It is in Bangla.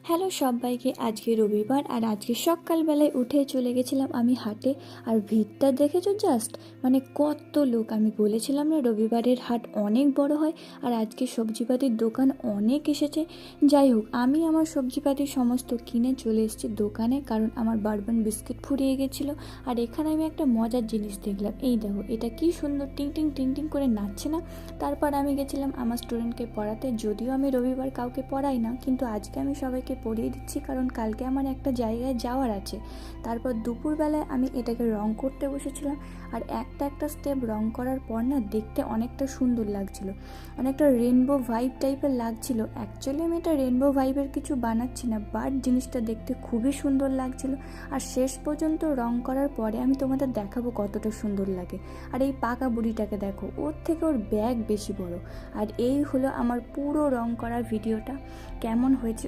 হ্যালো সবাইকে। আজকে রবিবার আর আজকে সকালবেলায় উঠে চলে গেছিলাম আমি হাটে। আর ভিড়টা দেখেছো জাস্ট, মানে কত লোক। আমি বলেছিলাম না রবিবারের হাট অনেক বড় হয়, আর আজকে সবজিপাতির দোকান অনেক এসেছে। যাই হোক, আমি আমার সবজিপাতি সমস্ত কিনে চলে এসেছি দোকানে, কারণ আমার বারবান বিস্কিট ফুরিয়ে গেছিলো। আর এখানে আমি একটা মজার জিনিস দেখলাম, এই দেখো এটা কি সুন্দর টিং টিং টিং টিং করে নাচছে না। তারপর আমি গেছিলাম আমার স্টুডেন্টকে পড়াতে, যদিও আমি রবিবার কাউকে পড়াই না, কিন্তু আজকে আমি সবাইকে পড়িয়ে দিচ্ছি, কারণ কালকে আমার একটা জায়গায় যাওয়ার আছে। তারপর দুপুরবেলায় আমি এটাকে রং করতে বসেছিলাম। আর একটা একটা স্টেপ রং করার পর না, দেখতে অনেকটা সুন্দর লাগছিল, অনেকটা রেনবো ভাইব টাইপের লাগছিল। অ্যাকচুয়ালি আমি এটা রেনবো ভাইবের কিছু বানাচ্ছি না, বাট জিনিসটা দেখতে খুবই সুন্দর লাগছিল। আর শেষ পর্যন্ত রং করার পরে আমি তোমাদের দেখাবো কতটা সুন্দর লাগে। আর এই পাকা বুড়িটাকে দেখো, ওর থেকে ওর ব্যাগ বেশি বড়। আর এই হলো আমার পুরো রং করার ভিডিওটা। কেমন হয়েছে